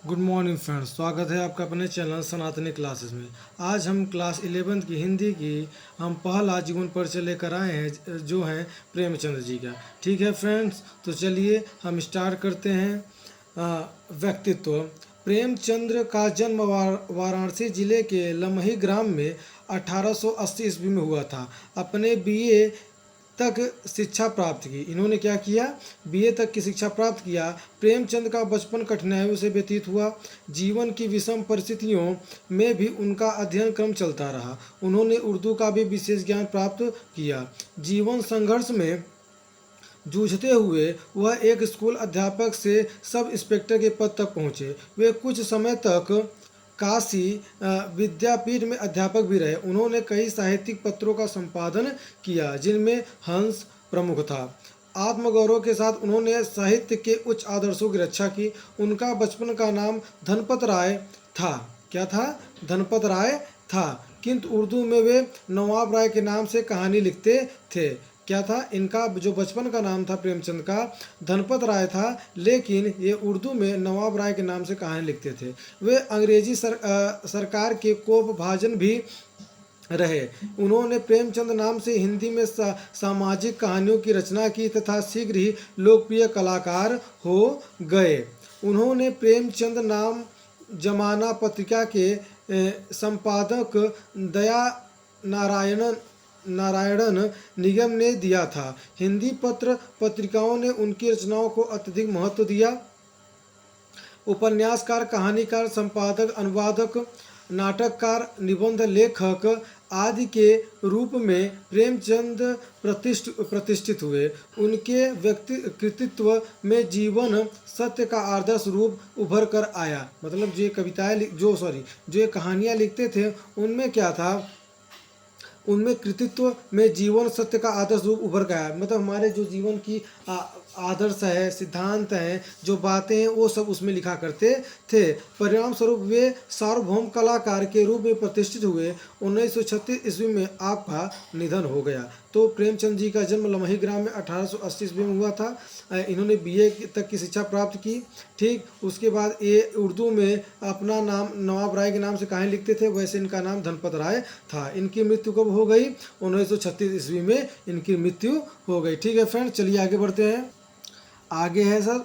Good morning friends, स्वागत है आपका अपने चैनल सनातनी क्लासेस में। आज हम क्लास 11th की हिंदी की हम पहला जीवन परिचय लेकर आए हैं जो है प्रेमचंद जी का। ठीक है फ्रेंड्स, तो चलिए हम स्टार्ट करते हैं। व्यक्तित्व। प्रेमचंद्र का जन्म वाराणसी जिले के लमही ग्राम में 1880 ईस्वी में हुआ था। अपने बीए तक शिक्षा प्राप्त की। इन्होंने क्या किया? बीए तक की शिक्षा प्राप्त किया। प्रेमचंद का बचपन कठिनाइयों से व्यतीत हुआ। जीवन की विषम परिस्थितियों में भी उनका अध्ययन क्रम चलता रहा। उन्होंने उर्दू का भी विशेष ज्ञान प्राप्त किया। जीवन संघर्ष में जूझते हुए वह एक स्कूल अध्यापक से सब इंस्पेक्टर के पद तक पहुँचे। वे कुछ समय तक काशी विद्यापीठ में अध्यापक भी रहे। उन्होंने कई साहित्यिक पत्रों का संपादन किया जिनमें हंस प्रमुख था। आत्मगौरव के साथ उन्होंने साहित्य के उच्च आदर्शों की रक्षा की। उनका बचपन का नाम धनपत राय था। क्या था? धनपत राय था, किंतु उर्दू में वे नवाब राय के नाम से कहानी लिखते थे। क्या था? इनका जो बचपन का नाम था प्रेमचंद का धनपत राय था, लेकिन ये उर्दू में नवाब राय के नाम से कहानी लिखते थे। वे अंग्रेजी सरकार के कोपभाजन भी रहे। उन्होंने प्रेमचंद नाम से हिंदी में सामाजिक कहानियों की रचना की तथा शीघ्र ही लोकप्रिय कलाकार हो गए। उन्होंने प्रेमचंद नाम जमाना पत्रिका के संपादक दया नारायणन निगम ने दिया था। हिंदी पत्रिकाओं ने उनकी रचनाओं को अत्यधिक महत्व दिया। उपन्यासकार, कहानीकार, संपादक, अनुवादक, नाटककार, निबंध लेखक आदि के रूप में प्रेमचंद प्रतिष्ठित हुए। उनके कृतित्व में जीवन सत्य का आदर्श रूप उभर कर आया। मतलब जो ये कहानियाँ लिखते थे उनमें क्या था? उनमें कृतित्व में जीवन सत्य का आदर्श रूप उभर गया। मतलब हमारे जो जीवन की आदर्श है, सिद्धांत हैं, जो बातें हैं, वो सब उसमें लिखा करते थे। परिणाम स्वरूप वे सार्वभौम कलाकार के रूप में प्रतिष्ठित हुए। 1936 ईस्वी में आपका निधन हो गया। तो प्रेमचंद जी का जन्म लमही ग्राम में 1880 ईस्वी में हुआ था। इन्होंने बीए तक की शिक्षा प्राप्त की। ठीक, उसके बाद ये उर्दू में अपना नाम नवाब राय के नाम से कहानी लिखते थे। वैसे इनका नाम धनपत राय था। इनकी मृत्यु कब हो गई? 1936 ईस्वी में इनकी मृत्यु हो गई। ठीक है फ्रेंड, चलिए आगे बढ़ते हैं। आगे है सर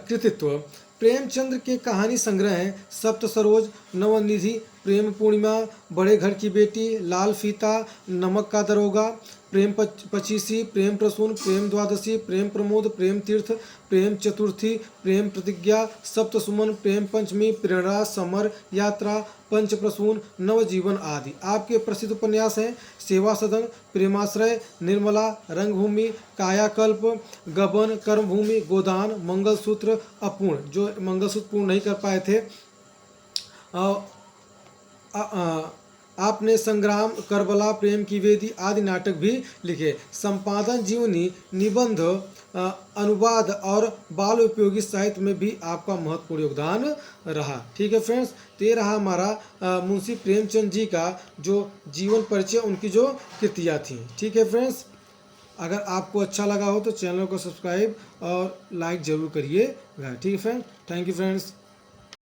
कृतित्व। प्रेमचंद्र के कहानी संग्रह हैं सप्त सरोज, नवनिधि, प्रेम पूर्णिमा, बड़े घर की बेटी, लाल फीता, नमक का दरोगा, प्रेम पचीसी, प्रेम प्रसून, प्रेम द्वादशी, प्रेम प्रमोद, प्रेम तीर्थ, प्रेम चतुर्थी, प्रेम प्रतिज्ञा, सप्त सुमन, प्रेम पंचमी, प्रेरणा, समर यात्रा, पंच प्रसून, नवजीवन आदि। आपके प्रसिद्ध उपन्यास हैं सेवा सदन, प्रेमाश्रय, निर्मला, रंगभूमि, कायाकल्प, गबन, कर्मभूमि, गोदान, मंगलसूत्र, अपूर्ण, जो मंगलसूत्र पूर्ण नहीं कर पाए थे। आपने संग्राम, करबला, प्रेम की वेदी आदि नाटक भी लिखे। संपादन, जीवनी, निबंध, अनुवाद और बाल उपयोगी साहित्य में भी आपका महत्वपूर्ण योगदान रहा। ठीक है फ्रेंड्स, तो ये रहा हमारा मुंशी प्रेमचंद जी का जो जीवन परिचय, उनकी जो कृतियाँ थी। ठीक है फ्रेंड्स, अगर आपको अच्छा लगा हो तो चैनल को सब्सक्राइब और लाइक जरूर करिएगा। ठीक है फ्रेंड्स, थैंक यू फ्रेंड्स।